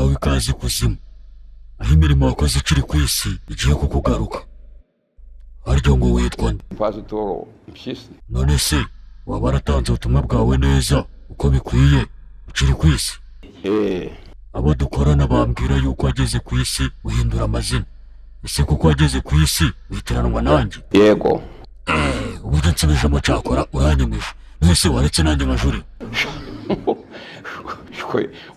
uhawe ikaze ikuzimu, aho imirimo wakoze ikiri ku isi igiye kukugaruka. Harya ngo witwa nde? Pasitoro Mpyisi. None se waba waratanze ubutumwa bwawe neza uko bikwiye ukiri ku isi? Abo dukorana bambwira yuko wageze ku isi uhindura amazina. Ese kuko wageze ku isi witiranwa nanjye? Yego. Uburyo nsubijemo cyakora uranyemeje. Nese waretse nanjye nkajurira?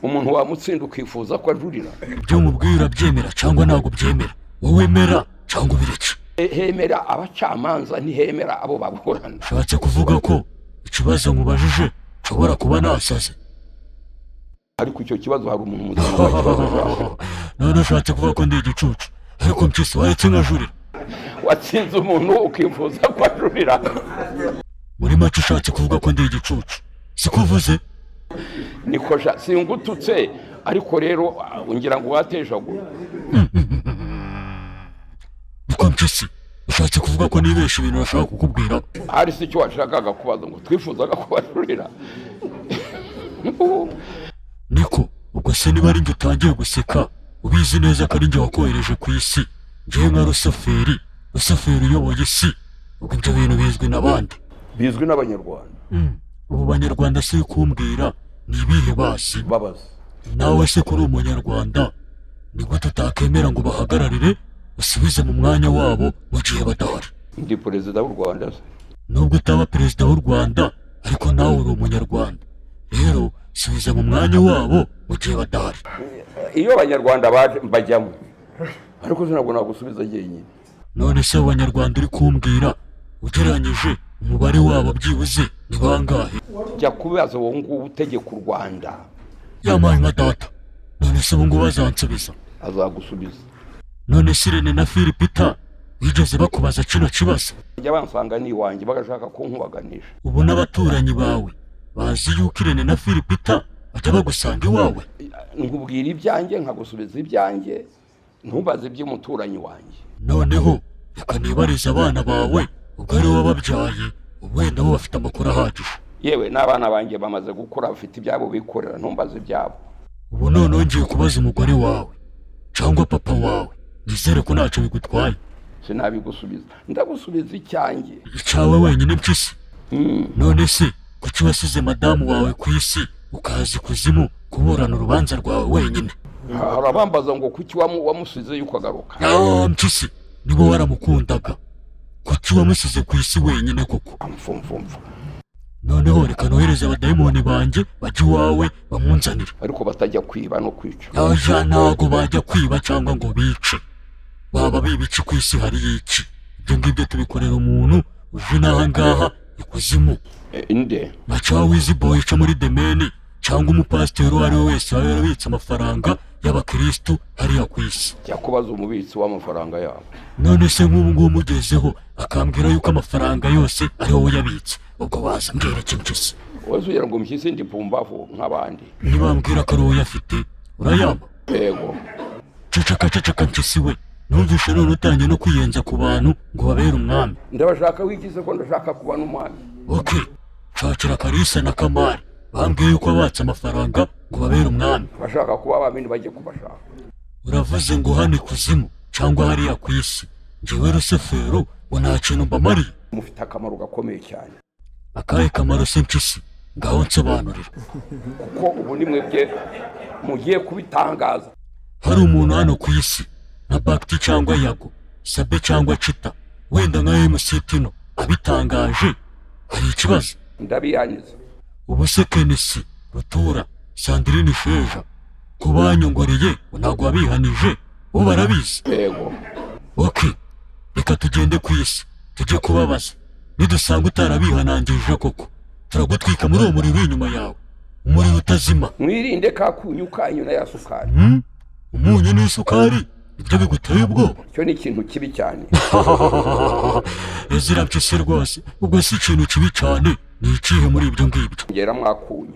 Umuntu wamutsinda ukifuza ko ajurira? Ibyo mubwira byemera cyangwa ntabwo byemera? Wowe mera cyangwa ubireke? Hemera abacamanza ntihemera abo baburana. Ushatse kuvuga ko ikibazo mubajije nshobora kuba nasaze? Ariko icyo kibazo hari umuntu muzima wakibazo. None ushatse kuvuga ko ndi igicucu? Ariko Mpyisi waretse nkajurira? Watsinze umuntu ukifuza ko ajurira? Muri make ushatse kuvuga ko ndi igicucu, siko uvuze? Niko singututse, ariko rero ungira ngo watejagura. Niko Mpyisi ushatse kuvuga ko nibesha ibintu nashaka kukubwira? Hari se icyo washakaga kubaza ngo twifuzaga ko bajurira? Niko ubwo se niba ari njye utangiye guseka, ubizi neza ko ari njye wakohereje ku isi, njyewe nka Rusoferi uyoboye isi, ubwo ibyo bintu bizwi n'abandi? Bizwi n'Abanyarwanda. Ubu Banyarwanda si kumbwira ni ibihe basi? Babaza. Nawe se kuri Umunyarwanda ni gute utakemera ngo bahagararire usubize mu mwanya wabo mu gihe badahari? Ndi perezida w'u Rwanda se. Nubwo utaba perezida w'u Rwanda ariko nawe uri Umunyarwanda, rero subiza mu mwanya wabo mu gihe badahari. Iyo Abanyarwanda baje bajyamo, ariko ntabwo nagusubiza jyenyine. None se Abanyarwanda uri kumbwira ugereranyije umubare wabo byibuze ni bangahe? Jya kubaza wowe ngubu utegeka u Rwanda. Yamaye nka data. None se ubu ngubu azansubiza? Azagusubiza. None se Irene na Philipita bigeze bakubaza kino kibazo? Jya bansanga ni iwanjye bagashaka kunkubaganisha. Ubu n'abaturanyi bawe bazi yuko Irene na Philipita bajya bagusanga iwawe? Nkubwira ibyanjye nkagusubiza ibyanjye, ntubaze iby'umuturanyi wanjye. Noneho reka nibarize abana bawe ubwo ari wowe wababyaye, wenda bo bafite amakuru ahagije. Yewe n'abana banjye bamaze gukura bafite ibyabo bikorera, ntumbaze ibyabo. Ubu none ngiye kubaza umugore wawe cyangwa papa wawe, nizere ko ntacyo bigutwaye. Sinabigusubiza, ndagusubiza icyanjye. Icyawe wenyine Mpyisi? None se kuki wasize madamu wawe ku isi ukaza ikuzimu kuburana urubanza rwawe wenyine? Hari abambaza ngo kuki wamusize yuko agaruka. Mpyisi nibo waramukundaga, kuki wamusize ku isi wenyine koko? Mfumfumfu. Noneho reka nohereze abadayimoni banjye bajya iwawe bamunzanire. Ariko batajya kwiba no kwica. Ntago bajya kwiba cyangwa ngo bice. Baba bibica ku isi hari iki? Ibyo ngibyo tubikorera umuntu uje n'aha ngaha ikuzimu. Inde? Nka Wizi Boy ca muri Demeni cyangwa umupasiteri uwo ari we wese waba yarabitse amafaranga y'abakristu hariya ku isi. Jya kubaza umubitsi w'amafaranga yabo. None se nk'ubu ngubu mugezeho akambwira yuko amafaranga yose ari wowe yabitse, ubwo waza mbwira iki Mpyisi? Wowe ugira ngo Mpyisi ndi pumbavu nk'abandi? Nibambwira ko ari wowe uyafite urayamba? Yego. Ceceka Mpyisi we, numvishe none utangiye no kwiyenza ku bantu ngo babere umwami. Ndabashaka wigize ko ndashaka kuba n'umwami. Okay, nshakira Kalisa na Kamari bambwiye yuko abatse amafaranga ngo babere umwami. Bashaka kuba abamini bajye kubashaka. Uravuze ngo hano ikuzimu cyangwa hariya ku isi, njyewe Rusofero ngo nta kintu mbamariye? Mufite akamaro gakomeye cyane. Akahe kamaro se Mpyisi? Ngaho nsobanurira. Kuko ubu ni mwebwe mugiye kubitangaza. Hari umuntu hano ku isi nka Bakti cyangwa Yago, Sabe cyangwa Chita, wenda nka MC Tino abitangaje, hari ikibazo? Ndabiyaniza. Ubu se Kenesi, Rutura, Sandrine Sheja ko banyongoreye ntabwo wabihanije, bo barabizi? Yego. Okay, reka tugende ku isi tujye kubabaza, nidusanga utarabihanangirije koko turagutwika muri uwo muriro inyuma yawe, umuriro utazima. Mwirinde ka kunyu kanyu na ya sukari. Umunyu n'isukari ibyo biguteye ubwoba? Cyo ni ikintu kibi cyane. Ezira Mpyisi rwose, ubwo si ikintu kibi cyane, ni ikihe muri ibyo ngibyo? Ngera mwakunyu.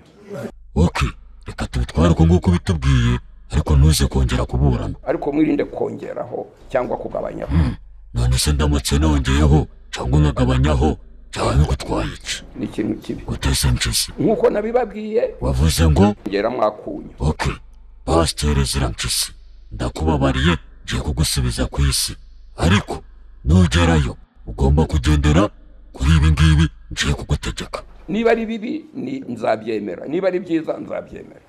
Okay, reka tubitware uko nguko bitubwiye, ariko ntuze kongera kuburana. Ariko mwirinde kongeraho cyangwa kugabanyaho. None se ndamutse nongeyeho cyangwa nkagabanyaho byaba bigutwaye iki? Ni ikintu kibi. Gute se Mpyisi? Nkuko nabibabwiye. Wavuze ngo ngera mwakunyu. Okay, Pasiteri Ezra Mpyisi, ndakubabariye ngiye kugusubiza ku isi, ariko nugerayo ugomba kugendera kuri ibi ngibi ngiye kugutegeka. Niba ari bibi nzabyemera, niba ari byiza nzabyemera.